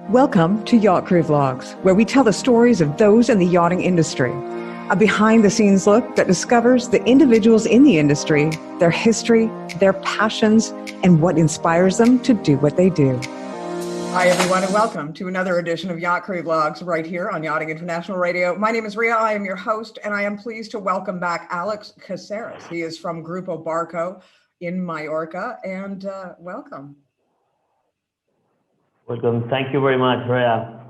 Welcome to Yacht Crew Vlogs, where we tell the stories of those in the yachting industry. A behind-the-scenes look that discovers the individuals in the industry, their history, their passions, and what inspires them to do what they do. Hi, everyone, and welcome to another edition of Yacht Crew Vlogs right here on Yachting International Radio. My name is Ria. I am your host, and I am pleased to welcome back Alex Casares. He is from Grupo Barco in Mallorca, and welcome. Welcome. Thank you very much, Rhea.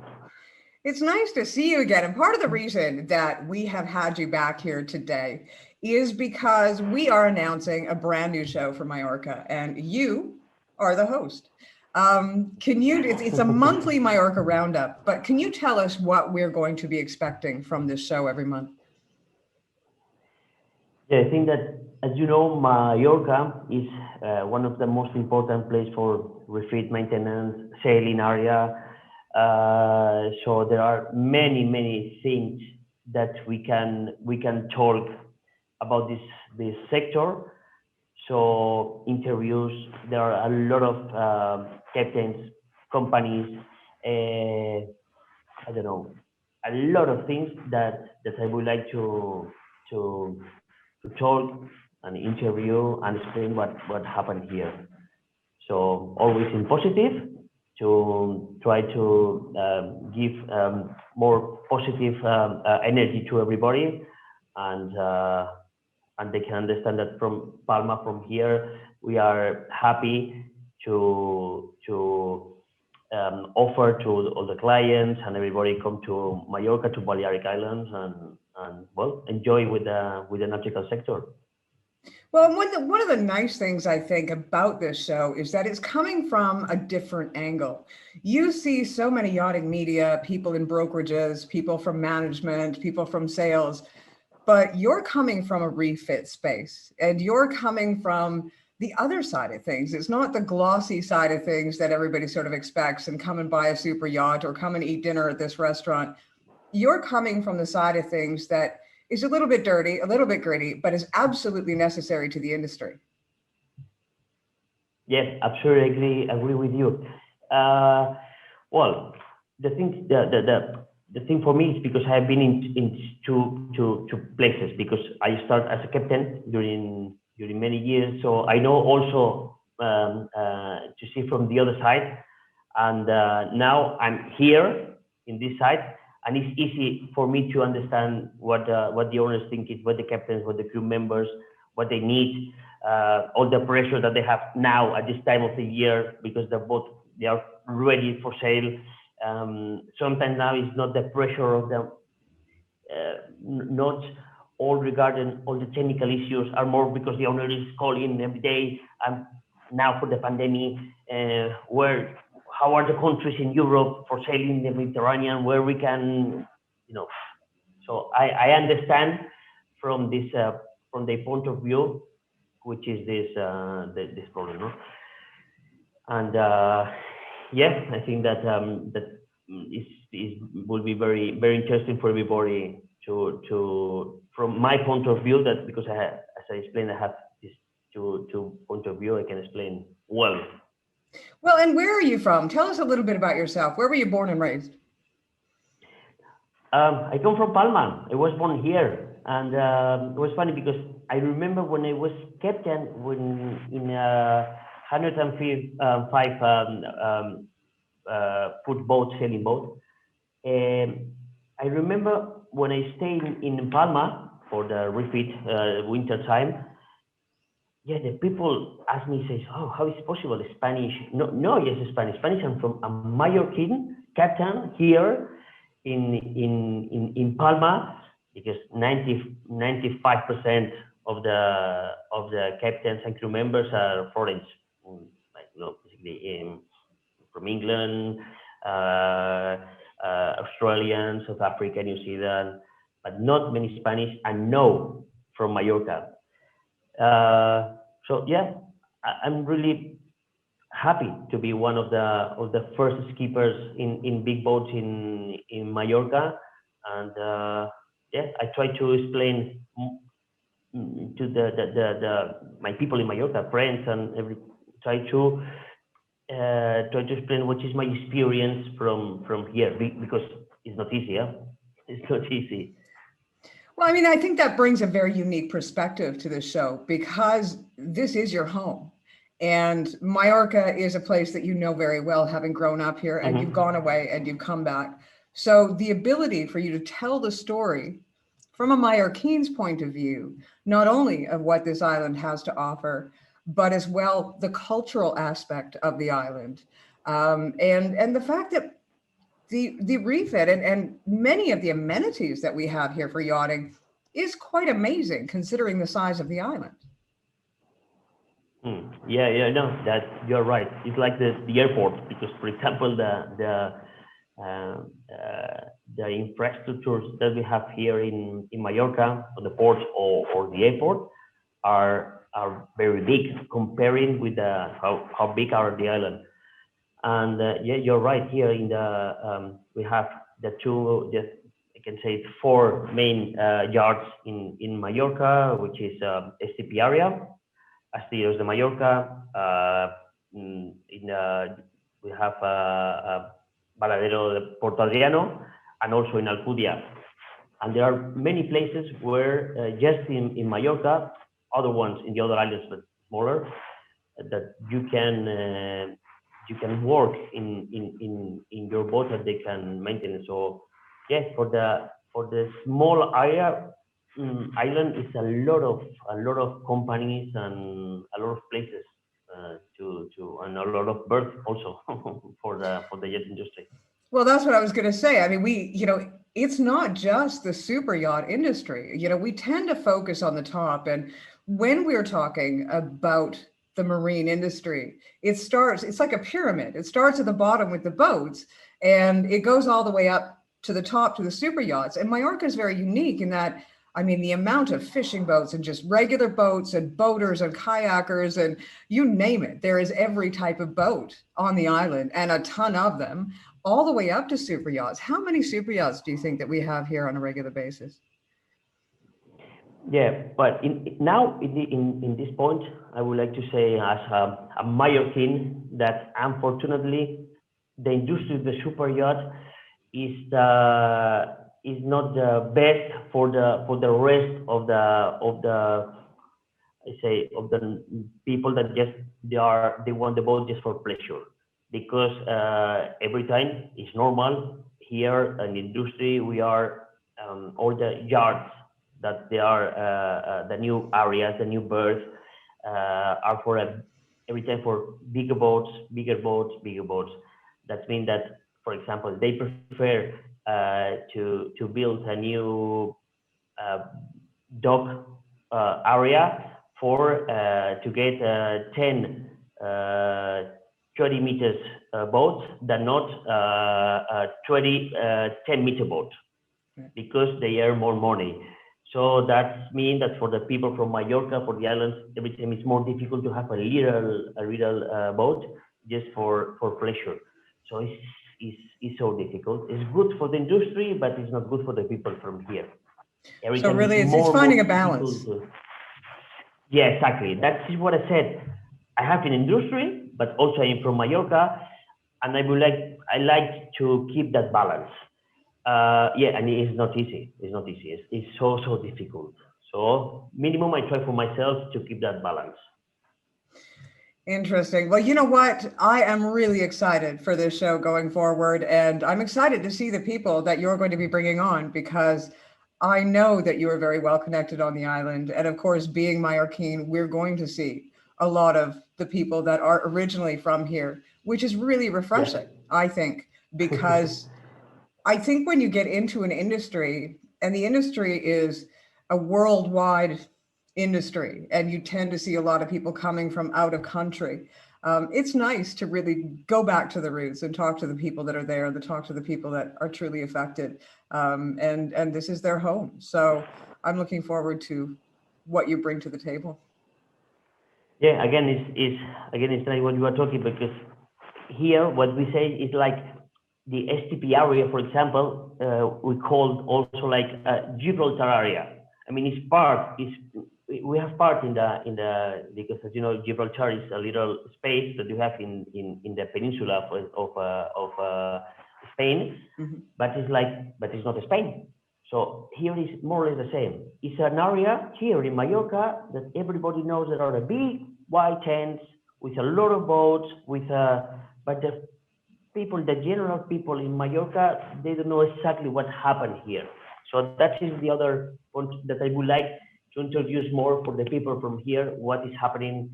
It's nice to see you again. And part of the reason that we have had you back here today is because we are announcing a brand new show for Mallorca, and you are the host. It's a monthly Mallorca Roundup, but can you tell us what we're going to be expecting from this show every month? Yeah, I think that, as you know, Mallorca is one of the most important places for refit maintenance, sailing area. So there are many things that we can talk about this sector. So interviews, there are a lot of captains, companies, I don't know, a lot of things that I would like to talk and interview and explain what happened here. So always in positive, to try to give more positive energy to everybody, and they can understand that from Palma, from here, we are happy to offer to all the clients and everybody come to Mallorca, to Balearic Islands, and well, enjoy with the nautical sector. Well, one of the nice things I think about this show is that it's coming from a different angle. You see so many yachting media, people in brokerages, people from management, people from sales, but you're coming from a refit space, and you're coming from the other side of things. It's not the glossy side of things that everybody sort of expects and come and buy a super yacht or come and eat dinner at this restaurant. You're coming from the side of things that is a little bit dirty, a little bit gritty, but is absolutely necessary to the industry. Yes, absolutely agree with you. Well, the thing for me is because I have been in two places, because I started as a captain during many years, so I know also to see from the other side, and now I'm here in this side. And it's easy for me to understand what the owners think, what the captains, what the crew members, what they need, all the pressure that they have now at this time of the year, because they are ready for sail. Sometimes now it's not the pressure of them, not all regarding all the technical issues, are more because the owner is calling every day. And now for the pandemic, how are the countries in Europe for sailing the Mediterranean, where we can, so I understand from this, from their point of view, which is this problem, no? And yeah, I think that will be very, very interesting for everybody to from my point of view, that because as I explained, I have this two point of view, I can explain well. Well, and where are you from? Tell us a little bit about yourself. Where were you born and raised? I come from Palma. I was born here, and it was funny because I remember when I was captain in 105 foot boat, sailing boat. I remember when I stayed in Palma for the refit winter time. Yeah, the people ask me, says, "Oh, how is it possible? Spanish?" No, yes, Spanish. I'm from a Mallorcan captain here in Palma, because 95% of the captains and crew members are foreigners, basically from England, Australian, South Africa, New Zealand, but not many Spanish, and no from Mallorca. So yeah, I'm really happy to be one of the first skippers in big boats in Mallorca, and yeah, I try to explain to my people in Mallorca, friends, and try to try to explain what is my experience from here because it's not easy. Yeah? It's not easy. Well, I mean, I think that brings a very unique perspective to this show because this is your home. And Mallorca is a place that you know very well, having grown up here, and you've gone away and you've come back. So the ability for you to tell the story from a Mallorquin's point of view, not only of what this island has to offer, but as well the cultural aspect of the island. And the fact that the refit and many of the amenities that we have here for yachting is quite amazing considering the size of the island. Yeah, no, that you're right. It's like the airport because, for example, uh, uh, the infrastructures that we have here in Mallorca, on the port or the airport, are very big comparing with how big are the island. And yeah, you're right. Here in the we have the two, I can say four main yards in Mallorca, which is STP area, Astilleros de Mallorca. We have Varadero de Porto Adriano, and also in Alcudia. And there are many places where just in Mallorca, other ones in the other islands but smaller, that you can work in your boat that they can maintain. So yeah, for the small area island is a lot of companies and a lot of places to and a lot of birth also for the yacht industry. Well, that's what I was going to say. I mean, it's not just the super yacht industry. We tend to focus on the top. And when we're talking about the marine industry, it's like a pyramid. It starts at the bottom with the boats and it goes all the way up to the top to the super yachts. And Mallorca is very unique in that, I mean, the amount of fishing boats and just regular boats and boaters and kayakers and you name it, there is every type of boat on the island and a ton of them, all the way up to super yachts. How many super yachts do you think that we have here on a regular basis? Yeah, but in this point, I would like to say as a Mallorquin that unfortunately the industry of the super yacht is not the best for the rest of the I say of the people that just they want the boat just for pleasure because every time it's normal here in the industry we are all the yards that they are the new areas, the new berths are for every time for bigger boats, bigger boats, bigger boats. That means that, for example, they prefer to build a new dock area for to get 10, 30 meters boats than not 10-meter boat because they earn more money. So that means that for the people from Mallorca, for the islands, every time it's more difficult to have a little boat just for pleasure. So it's so difficult. It's good for the industry, but it's not good for the people from here. Every so really, it's finding a balance. Yeah, exactly. That's what I said. I have an industry, but also I'm from Mallorca, and I like to keep that balance. Yeah, and it's not easy. It's not easy. It's so difficult. So minimum, I try for myself to keep that balance. Interesting. Well, you know what? I am really excited for this show going forward, and I'm excited to see the people that you're going to be bringing on because I know that you are very well connected on the island. And of course, being Mallorquin, we're going to see a lot of the people that are originally from here, which is really refreshing, I think, because I think when you get into an industry, and the industry is a worldwide industry, and you tend to see a lot of people coming from out of country, it's nice to really go back to the roots and talk to the people that are there, and to talk to the people that are truly affected. And this is their home. So I'm looking forward to what you bring to the table. Yeah, again, it's like what you are talking because here what we say is like the STP area, for example, we call also like Gibraltar area. I mean, it's we have part in the because, as you know, Gibraltar is a little space that you have in the peninsula of Spain, but it's not Spain. So here is more or less the same. It's an area here in Mallorca that everybody knows there are a big white tents with a lot of boats, but the general people in Mallorca, they don't know exactly what happened here. So that is the other point that I would like to introduce more for the people from here. What is happening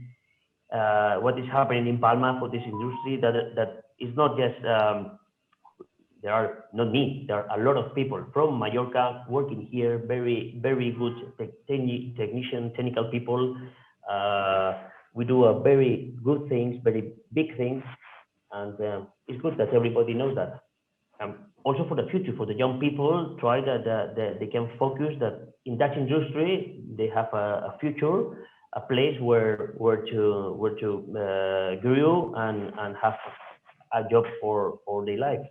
in Palma for this industry? That is not just there are not me. There are a lot of people from Mallorca working here. Very very good technical people. We do a very good things, very big things, and it's good that everybody knows that. Also for the future, for the young people, try that they can focus that in that industry they have a future, a place where to grow and have a job for their life.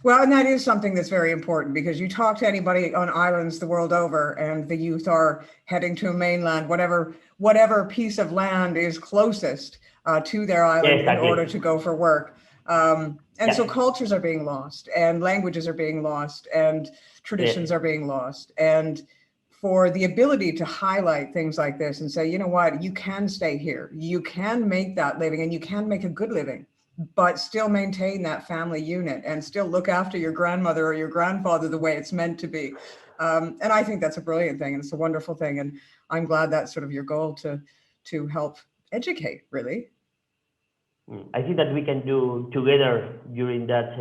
Well, and that is something that's very important, because you talk to anybody on islands the world over, and the youth are heading to a mainland, whatever piece of land is closest to their island, in order to go for work. So cultures are being lost, and languages are being lost, and traditions are being lost. And for the ability to highlight things like this and say, you know what, you can stay here, you can make that living, and you can make a good living, but still maintain that family unit and still look after your grandmother or your grandfather the way it's meant to be. And I think that's a brilliant thing, and it's a wonderful thing. And I'm glad that's sort of your goal, to help educate, really. I think that we can do together during that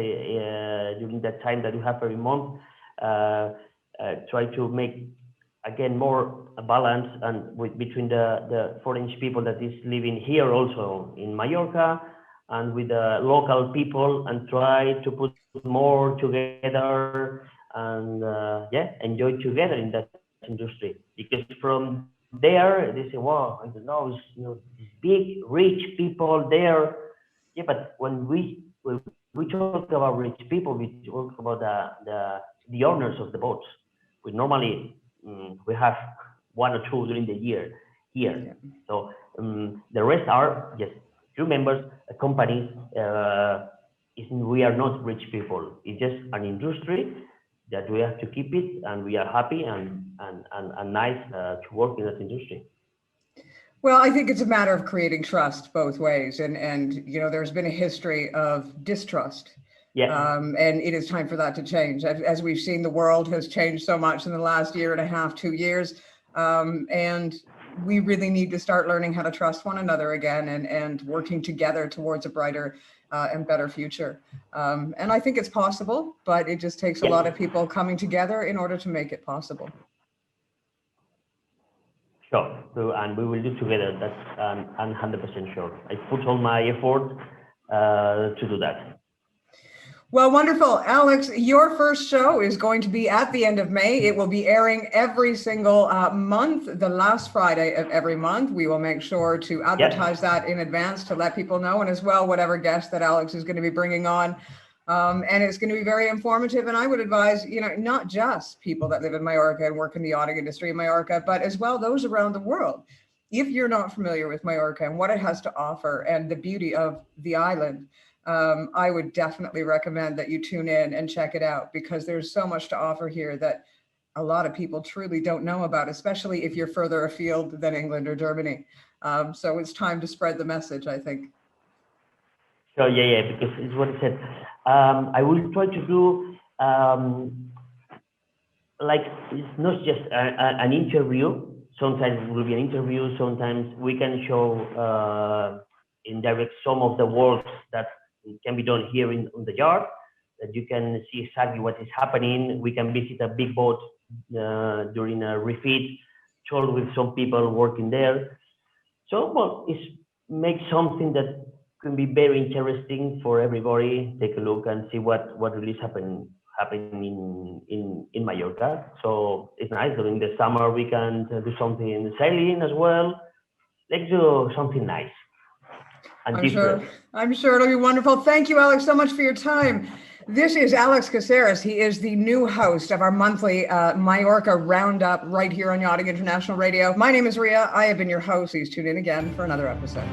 time that we have every month, try to make again more a balance and between the foreign people that is living here also in Mallorca, and with the local people, and try to put more together and enjoy together in that industry. Because from there they say, wow, I don't know, these big rich people there. Yeah, but when we talk about rich people, we talk about the owners of the boats. We normally we have one or two during the year here. Yeah. So the rest are just crew members, companies. We are not rich people. It's just an industry that we have to keep it, and we are happy and nice to work in that industry. Well, I think it's a matter of creating trust both ways, and there's been a history of distrust. Yeah. And it is time for that to change. As we've seen, the world has changed so much in the last year and a half, 2 years, and we really need to start learning how to trust one another again, and working together towards a brighter and better future. And I think it's possible, but it just takes a lot of people coming together in order to make it possible. Sure, and we will do together. That's I'm 100% sure. I put all my effort to do that. Well, wonderful. Alex, your first show is going to be at the end of May. It will be airing every single month, the last Friday of every month. We will make sure to advertise that in advance to let people know, and as well, whatever guest that Alex is going to be bringing on. And it's going to be very informative. And I would advise, not just people that live in Mallorca and work in the yachting industry in Mallorca, but as well those around the world. If you're not familiar with Mallorca and what it has to offer and the beauty of the island, I would definitely recommend that you tune in and check it out, because there's so much to offer here that a lot of people truly don't know about, especially if you're further afield than England or Germany. So it's time to spread the message, I think. So yeah, because it's what I said. I will try to do it's not just an interview. Sometimes it will be an interview. Sometimes we can show in direct some of the works that can be done here on the yard, that you can see exactly what is happening. We can visit a big boat during a refit, talk with some people working there. So it's make something that can be very interesting for everybody. Take a look and see what really is happening in Mallorca. So it's nice. During the summer we can do something in sailing as well. Let's do something nice. I'm sure it'll be wonderful. Thank you, Alex, so much for your time. This is Alex Casares. He is the new host of our monthly Mallorca Roundup right here on Yachting International Radio. My name is Ria. I have been your host. Please tune in again for another episode.